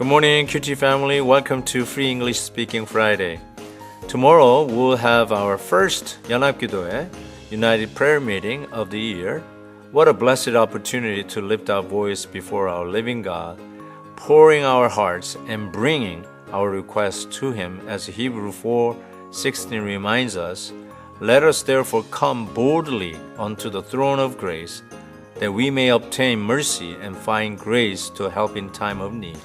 morning, QT family. Welcome to Free English Speaking Friday. Tomorrow we'll have our first 연합기도회 United Prayer Meeting of the year. What a blessed opportunity to lift our voice before our living God, pouring our hearts and bringing our requests to Him, as Hebrews 4:16 reminds us. Let us therefore come boldly unto the throne of grace, that we may obtain mercy and find grace to help in time of need.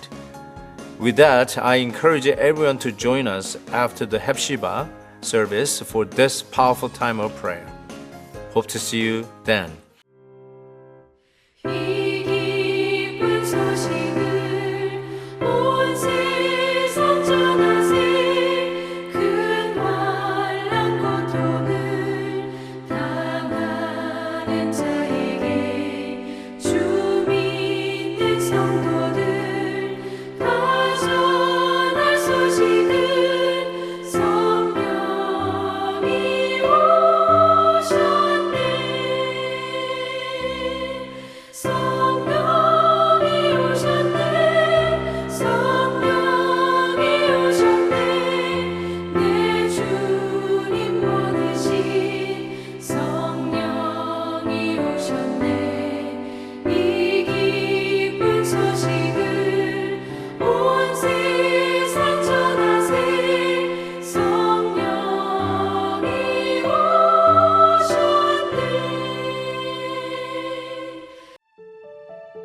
With that, I encourage everyone to join us after the Hepzibah service for this powerful time of prayer. Hope to see you then.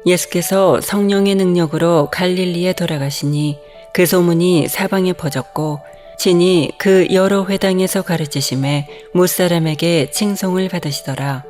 예수께서 성령의 능력으로 갈릴리에 돌아가시니 그 소문이 사방에 퍼졌고 친히 그 여러 회당에서 가르치심에 무사람에게 칭송을 받으시더라.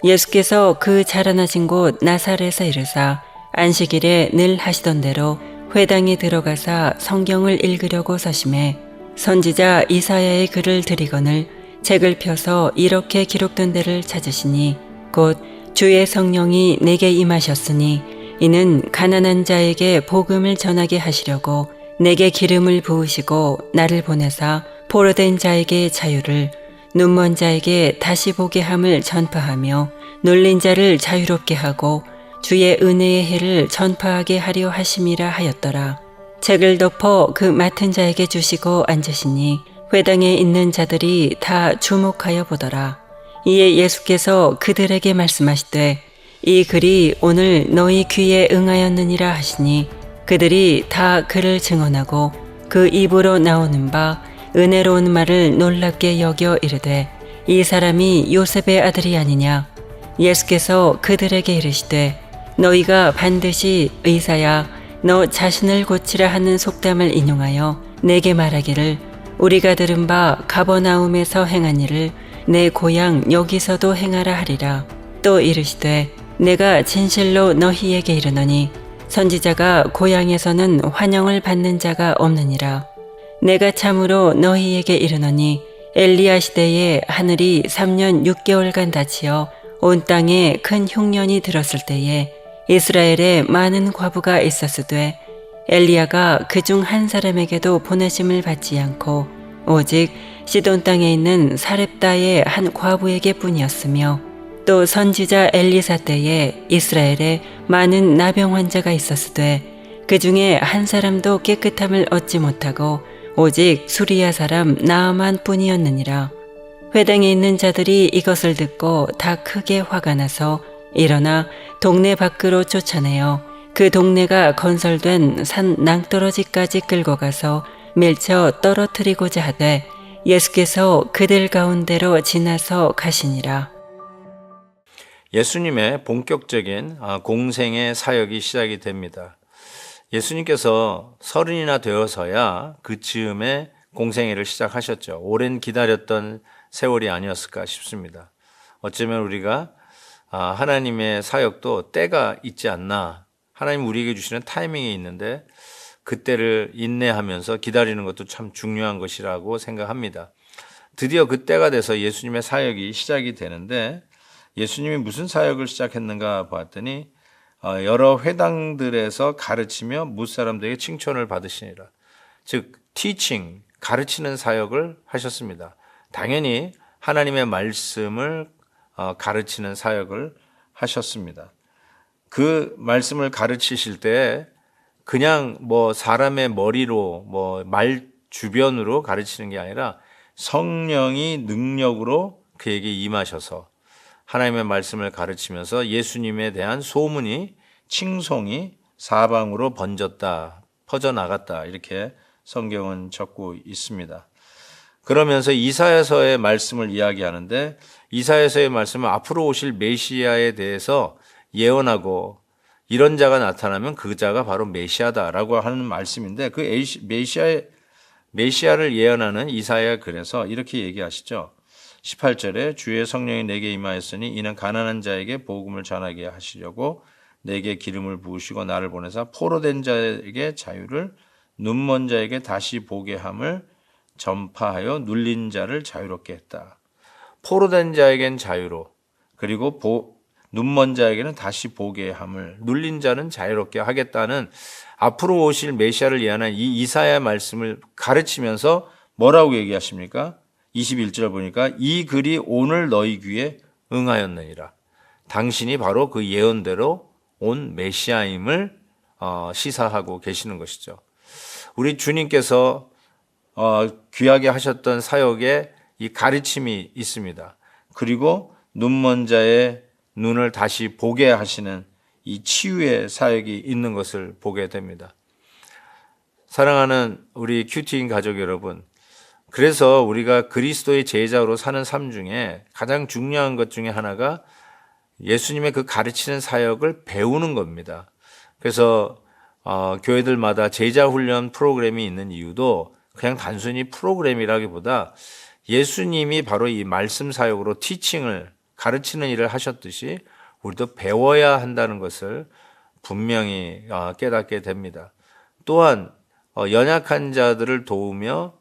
예수께서 그 자라나신 곳 나사렛에 이르사 안식일에 늘 하시던 대로 회당에 들어가사 성경을 읽으려고 서심해 선지자 이사야의 글을 들이거늘 책을 펴서 이렇게 기록된 데를 찾으시니 곧 주의 성령이 내게 임하셨으니 이는 가난한 자에게 복음을 전하게 하시려고 내게 기름을 부으시고 나를 보내사 포로된 자에게 자유를, 눈먼 자에게 다시 보게 함을 전파하며 눌린 자를 자유롭게 하고 주의 은혜의 해를 전파하게 하려 하심이라 하였더라. 책을 덮어 그 맡은 자에게 주시고 앉으시니 회당에 있는 자들이 다 주목하여 보더라. 이에 예수께서 그들에게 말씀하시되 이 글이 오늘 너희 귀에 응하였느니라 하시니 그들이 다 그를 증언하고 그 입으로 나오는 바 은혜로운 말을 놀랍게 여겨 이르되 이 사람이 요셉의 아들이 아니냐. 예수께서 그들에게 이르시되 너희가 반드시 의사야 너 자신을 고치라 하는 속담을 인용하여 내게 말하기를 우리가 들은 바 가버나움에서 행한 일을 내 고향 여기서도 행하라 하리라. 또 이르시되 내가 진실로 너희에게 이르노니 선지자가 고향에서는 환영을 받는 자가 없느니라. 내가 참으로 너희에게 이르노니 엘리야 시대에 하늘이 3년 6개월간 닫히어 온 땅에 큰 흉년이 들었을 때에 이스라엘에 많은 과부가 있었으되 엘리야가 그중 한 사람에게도 보내심을 받지 않고 오직 시돈 땅에 있는 사렙다의 한 과부에게 뿐이었으며 또 선지자 엘리사 때에 이스라엘에 많은 나병 환자가 있었으되 그 중에 한 사람도 깨끗함을 얻지 못하고 오직 수리야 사람 나아만 뿐이었느니라. 회당에 있는 자들이 이것을 듣고 다 크게 화가 나서 일어나 동네 밖으로 쫓아내어 그 동네가 건설된 산 낭떠러지까지 끌고 가서 밀쳐 떨어뜨리고자 하되 예수께서 그들 가운데로 지나서 가시니라. 예수님의 본격적인 공생의 사역이 시작이 됩니다. 예수님께서 30이나 되어서야 그 즈음에 공생애를 시작하셨죠. 오랜 기다렸던 세월이 아니었을까 싶습니다. 어쩌면 우리가 하나님의 사역도 때가 있지 않나. 하나님 우리에게 주시는 타이밍이 있는데 그때를 인내하면서 기다리는 것도 참 중요한 것이라고 생각합니다. 드디어 그때가 돼서 예수님의 사역이 시작이 되는데 예수님이 무슨 사역을 시작했는가 봤더니 여러 회당들에서 가르치며 무사람들에게 칭찬을 받으시니라. 즉 teaching, 가르치는 사역을 하셨습니다. 당연히 하나님의 말씀을 가르치는 사역을 하셨습니다. 그 말씀을 가르치실 때 그냥 뭐 사람의 머리로 뭐 말 주변으로 가르치는 게 아니라 성령이 능력으로 그에게 임하셔서 하나님의 말씀을 가르치면서 예수님에 대한 소문이 칭송이 사방으로 번졌다, 퍼져나갔다 이렇게 성경은 적고 있습니다. 그러면서 이사야서의 말씀을 이야기하는데 이사야서의 말씀은 앞으로 오실 메시아에 대해서 예언하고 이런 자가 나타나면 그 자가 바로 메시아다라고 하는 말씀인데 그 메시아를 예언하는 이사야 그래서 이렇게 얘기하시죠. 18절에 주의 성령이 내게 임하였으니 이는 가난한 자에게 복음을 전하게 하시려고 내게 기름을 부으시고 나를 보내사 포로된 자에게 자유를 눈먼 자에게 다시 보게 함을 전파하여 눌린 자를 자유롭게 했다. 포로된 자에겐 자유로 그리고 눈먼 자에게는 다시 보게 함을 눌린 자는 자유롭게 하겠다는 앞으로 오실 메시아를 예언한 이 이사야 말씀을 가르치면서 뭐라고 얘기하십니까? 21절 보니까 이 글이 오늘 너희 귀에 응하였느니라. 당신이 바로 그 예언대로 온 메시아임을 시사하고 계시는 것이죠. 우리 주님께서 귀하게 하셨던 사역에 이 가르침이 있습니다. 그리고 눈먼 자의 눈을 다시 보게 하시는 이 치유의 사역이 있는 것을 보게 됩니다. 사랑하는 우리 큐티인 가족 여러분, 그래서 우리가 그리스도의 제자로 사는 삶 중에 가장 중요한 것 중에 하나가 예수님의 그 가르치는 사역을 배우는 겁니다. 그래서 교회들마다 제자 훈련 프로그램이 있는 이유도 그냥 단순히 프로그램이라기보다 예수님이 바로 이 말씀 사역으로 티칭을 가르치는 일을 하셨듯이 우리도 배워야 한다는 것을 분명히 깨닫게 됩니다. 또한 연약한 자들을 도우며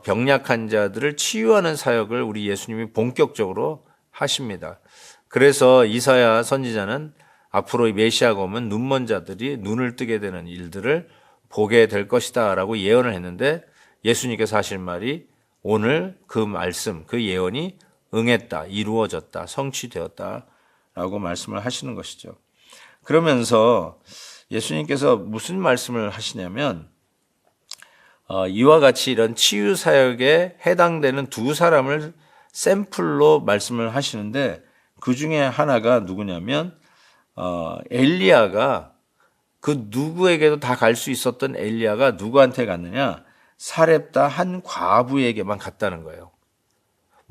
병약한 자들을 치유하는 사역을 우리 예수님이 본격적으로 하십니다. 그래서 이사야 선지자는 앞으로 이 메시아가 오면 눈먼 자들이 눈을 뜨게 되는 일들을 보게 될 것이다 라고 예언을 했는데 예수님께서 하신 말이 오늘 그 말씀, 그 예언이 응했다, 이루어졌다, 성취되었다 라고 말씀을 하시는 것이죠. 그러면서 예수님께서 무슨 말씀을 하시냐면 이와 같이 이런 치유 사역에 해당되는 두 사람을 샘플로 말씀을 하시는데 그 중에 하나가 누구냐면 엘리야가 그 누구에게도 다 갈 수 있었던 엘리야가 누구한테 갔느냐? 사렙다 한 과부에게만 갔다는 거예요.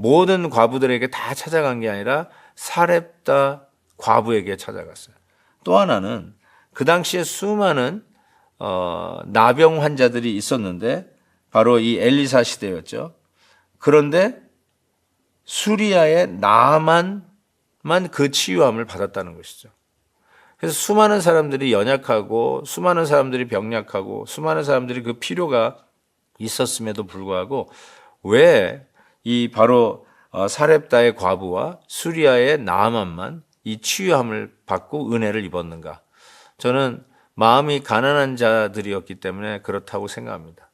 모든 과부들에게 다 찾아간 게 아니라 사렙다 과부에게 찾아갔어요. 또 하나는 그 당시에 수많은 나병 환자들이 있었는데 바로 이 엘리사 시대였죠. 그런데 수리아의 나아만만 그 치유함을 받았다는 것이죠. 그래서 수많은 사람들이 연약하고 수많은 사람들이 병약하고 수많은 사람들이 그 필요가 있었음에도 불구하고 왜 이 바로 사렙다의 과부와 수리아의 나아만만 이 치유함을 받고 은혜를 입었는가? 저는 마음이 가난한 자들이었기 때문에 그렇다고 생각합니다.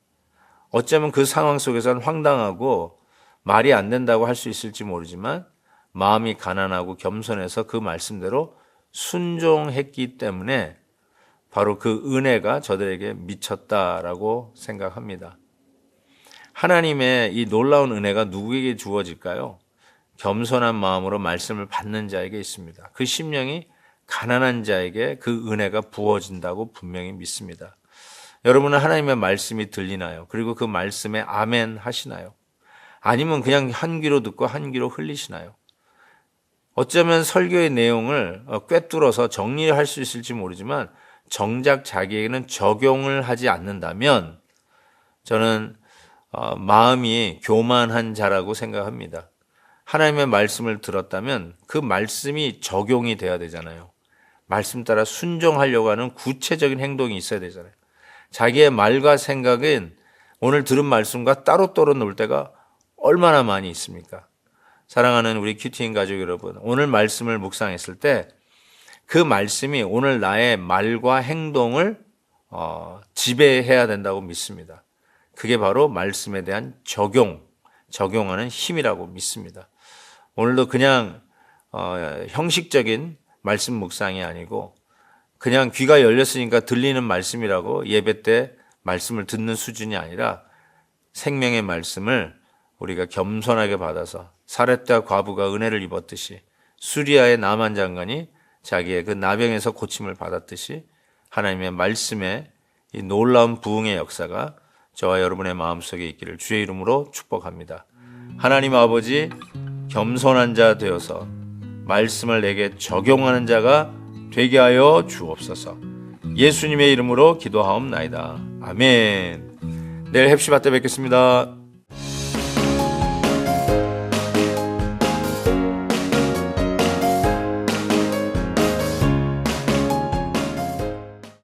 어쩌면 그 상황 속에서는 황당하고 말이 안 된다고 할 수 있을지 모르지만 마음이 가난하고 겸손해서 그 말씀대로 순종했기 때문에 바로 그 은혜가 저들에게 미쳤다라고 생각합니다. 하나님의 이 놀라운 은혜가 누구에게 주어질까요? 겸손한 마음으로 말씀을 받는 자에게 있습니다. 그 심령이 가난한 자에게 그 은혜가 부어진다고 분명히 믿습니다. 여러분은 하나님의 말씀이 들리나요? 그리고 그 말씀에 아멘 하시나요? 아니면 그냥 한 귀로 듣고 한 귀로 흘리시나요? 어쩌면 설교의 내용을 꿰뚫어서 정리할 수 있을지 모르지만 정작 자기에게는 적용을 하지 않는다면 저는 마음이 교만한 자라고 생각합니다. 하나님의 말씀을 들었다면 그 말씀이 적용이 돼야 되잖아요. 말씀 따라 순종하려고 하는 구체적인 행동이 있어야 되잖아요. 자기의 말과 생각은 오늘 들은 말씀과 따로따로 놀 때가 얼마나 많이 있습니까? 사랑하는 우리 큐티인 가족 여러분, 오늘 말씀을 묵상했을 때 그 말씀이 오늘 나의 말과 행동을 지배해야 된다고 믿습니다. 그게 바로 말씀에 대한 적용하는 힘이라고 믿습니다. 오늘도 그냥 형식적인 말씀 묵상이 아니고 그냥 귀가 열렸으니까 들리는 말씀이라고 예배 때 말씀을 듣는 수준이 아니라 생명의 말씀을 우리가 겸손하게 받아서 사렙다 과부가 은혜를 입었듯이 수리아의 나만 장관이 자기의 그 나병에서 고침을 받았듯이 하나님의 말씀에 이 놀라운 부흥의 역사가 저와 여러분의 마음속에 있기를 주의 이름으로 축복합니다. 하나님 아버지, 겸손한 자 되어서 말씀을 내게 적용하는 자가 되게 하여 주옵소서. 예수님의 이름으로 기도하옵나이다. 아멘. 내일 헵시바 때 뵙겠습니다.